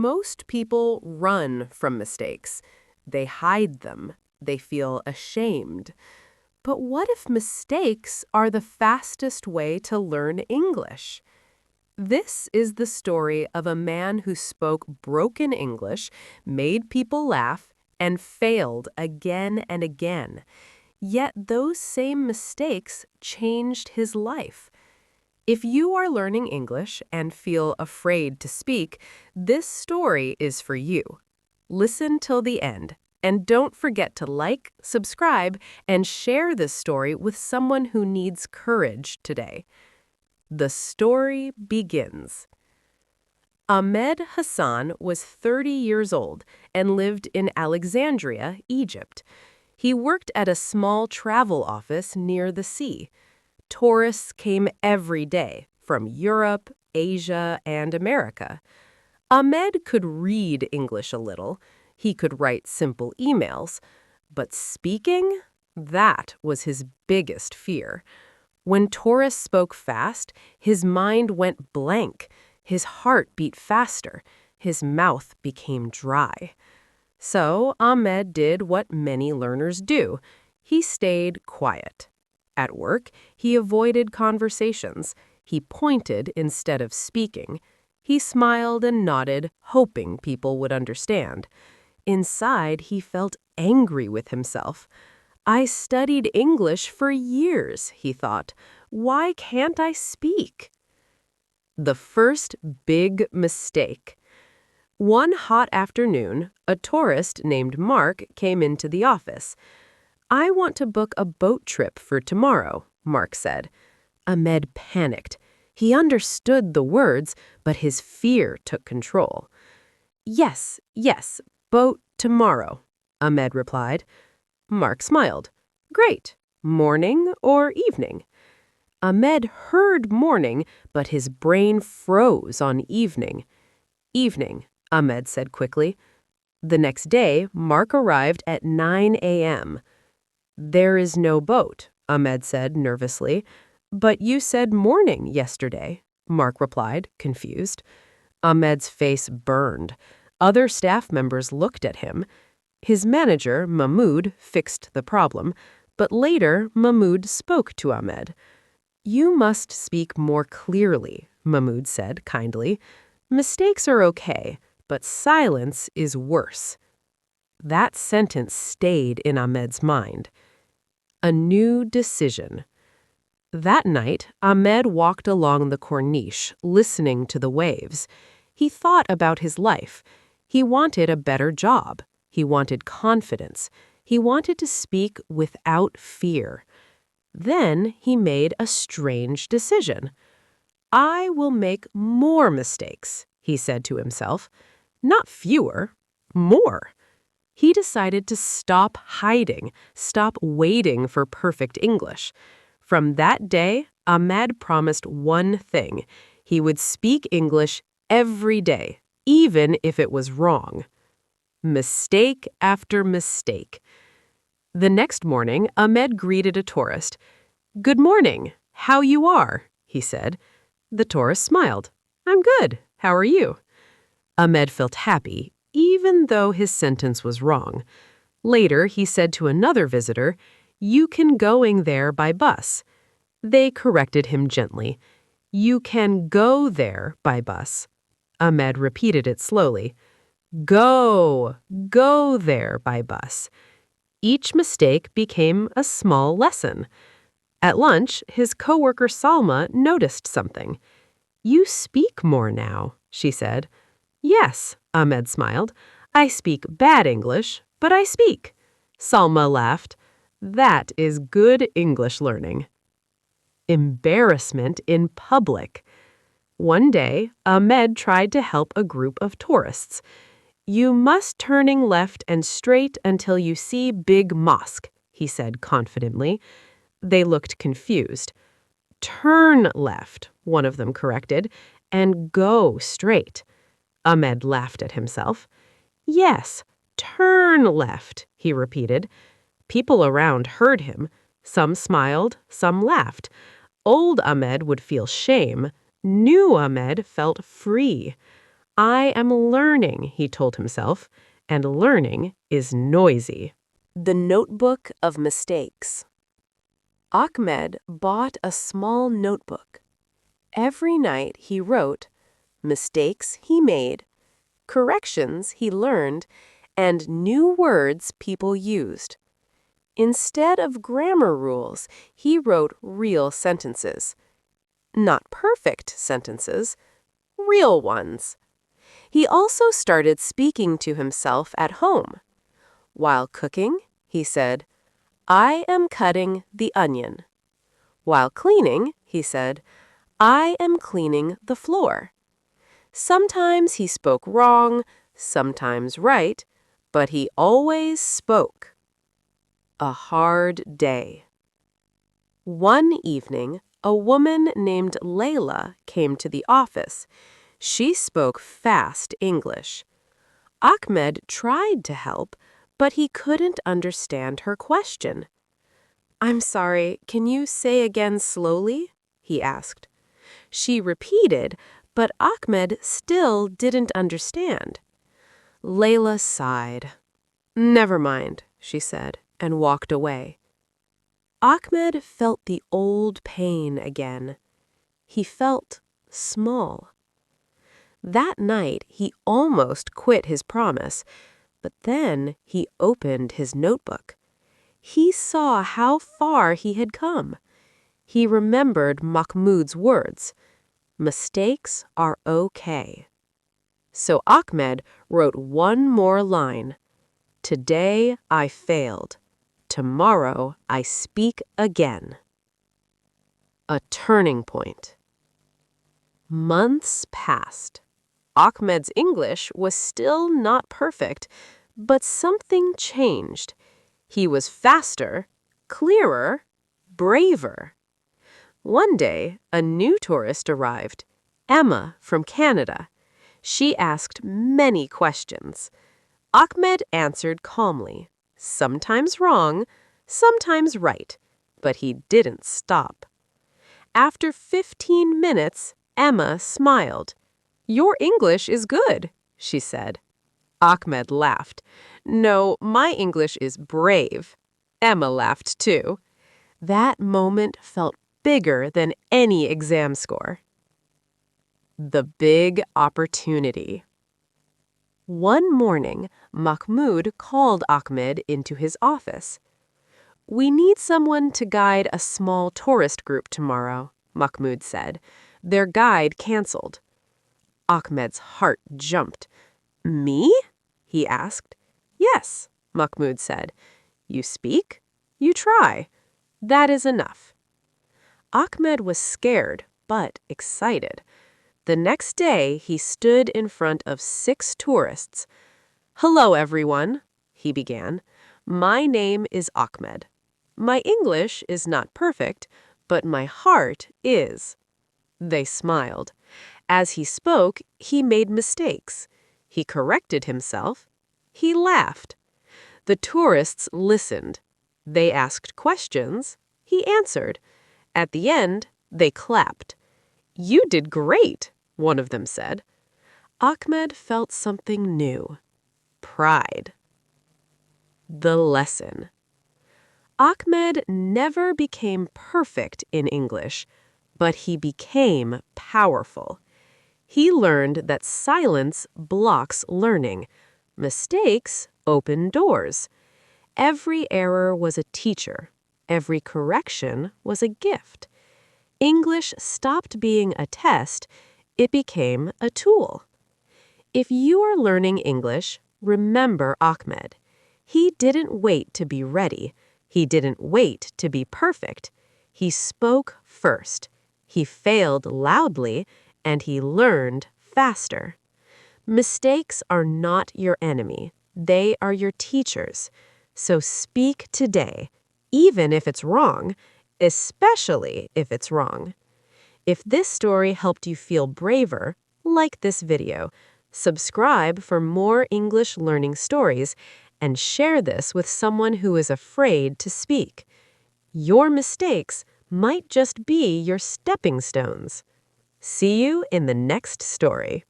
Most people run from mistakes. They hide them. They feel ashamed. But what if mistakes are the fastest way to learn English? This is the story of a man who spoke broken English, made people laugh, and failed again and again. Yet those same mistakes changed his life. If you are learning English and feel afraid to speak, this story is for you. Listen till the end, and don't forget to like, subscribe, and share this story with someone who needs courage today. The story begins. Ahmed Hassan was 30 years old and lived in Alexandria, Egypt. He worked at a small travel office near the sea. Tourists came every day from Europe, Asia, and America. Ahmed could read English a little. He could write simple emails. But speaking? That was his biggest fear. When tourists spoke fast, his mind went blank. His heart beat faster. His mouth became dry. So Ahmed did what many learners do. He stayed quiet. At work, he avoided conversations. He pointed instead of speaking. He smiled and nodded, hoping people would understand. Inside, he felt angry with himself. I studied English for years, he thought. Why can't I speak? The first big mistake. One hot afternoon, a tourist named Mark came into the office. I want to book a boat trip for tomorrow, Mark said. Ahmed panicked. He understood the words, but his fear took control. Yes, boat tomorrow, Ahmed replied. Mark smiled. Great. Morning or evening? Ahmed heard morning, but his brain froze on evening. Evening, Ahmed said quickly. The next day, Mark arrived at 9 a.m. There is no boat, Ahmed said nervously. But you said morning yesterday, Mark replied, confused. Ahmed's face burned. Other staff members looked at him. His manager, Mahmoud, fixed the problem, but later Mahmoud spoke to Ahmed. You must speak more clearly, Mahmoud said kindly. Mistakes are okay, but silence is worse. That sentence stayed in Ahmed's mind. A new decision. That night, Ahmed walked along the Corniche, listening to the waves. He thought about his life. He wanted a better job. He wanted confidence. He wanted to speak without fear. Then he made a strange decision. I will make more mistakes, he said to himself. Not fewer, more. He decided to stop hiding, stop waiting for perfect English. From that day, Ahmed promised one thing. He would speak English every day, even if it was wrong. Mistake after mistake. The next morning, Ahmed greeted a tourist. Good morning. How you are? He said. The tourist smiled. I'm good. How are you? Ahmed felt happy, even though his sentence was wrong. Later, he said to another visitor, You can going there by bus. They corrected him gently. You can go there by bus. Ahmed repeated it slowly. Go there by bus. Each mistake became a small lesson. At lunch, his coworker Salma noticed something. You speak more now, she said. Yes, Ahmed smiled. I speak bad English, but I speak. Salma laughed. That is good English learning. Embarrassment in public. One day, Ahmed tried to help a group of tourists. You must turning left and straight until you see big mosque, he said confidently. They looked confused. Turn left, one of them corrected, and go straight. Ahmed laughed at himself. Yes, turn left, he repeated. People around heard him. Some smiled, some laughed. Old Ahmed would feel shame. New Ahmed felt free. I am learning, he told himself, and learning is noisy. The Notebook of Mistakes. Ahmed bought a small notebook. Every night he wrote mistakes he made, corrections he learned, and new words people used. Instead of grammar rules, he wrote real sentences. Not perfect sentences, real ones. He also started speaking to himself at home. While cooking, he said, I am cutting the onion. While cleaning, he said, I am cleaning the floor. Sometimes he spoke wrong, sometimes right, but he always spoke. A hard day. One evening, a woman named Layla came to the office. She spoke fast English. Ahmed tried to help, but he couldn't understand her question. I'm sorry, can you say again slowly? He asked. She repeated, but Ahmed still didn't understand. Layla sighed. Never mind, she said, and walked away. Ahmed felt the old pain again. He felt small. That night, he almost quit his promise, but then he opened his notebook. He saw how far he had come. He remembered Mahmoud's words, mistakes are okay. So Ahmed wrote one more line. Today I failed. Tomorrow I speak again. A turning point. Months passed. Ahmed's English was still not perfect, but something changed. He was faster, clearer, braver. One day, a new tourist arrived, Emma from Canada. She asked many questions. Ahmed answered calmly, sometimes wrong, sometimes right, but he didn't stop. After 15 minutes, Emma smiled. Your English is good, she said. Ahmed laughed. No, my English is brave. Emma laughed too. That moment felt bigger than any exam score. The big opportunity. One morning, Mahmoud called Ahmed into his office. We need someone to guide a small tourist group tomorrow, Mahmoud said. Their guide canceled. Ahmed's heart jumped. Me? He asked. Yes, Mahmoud said. You speak, you try. That is enough. Ahmed was scared, but excited. The next day, he stood in front of 6 tourists. Hello, everyone, he began. My name is Ahmed. My English is not perfect, but my heart is. They smiled. As he spoke, he made mistakes. He corrected himself. He laughed. The tourists listened. They asked questions. He answered. At the end, they clapped. You did great, one of them said. Ahmed felt something new. Pride. The lesson. Ahmed never became perfect in English, but he became powerful. He learned that silence blocks learning. Mistakes open doors. Every error was a teacher. Every correction was a gift. English stopped being a test. It became a tool. If you are learning English, remember Ahmed. He didn't wait to be ready. He didn't wait to be perfect. He spoke first. He failed loudly, and he learned faster. Mistakes are not your enemy. They are your teachers. So speak today, even if it's wrong, especially if it's wrong. If this story helped you feel braver, like this video. Subscribe for more English learning stories, and share this with someone who is afraid to speak. Your mistakes might just be your stepping stones. See you in the next story.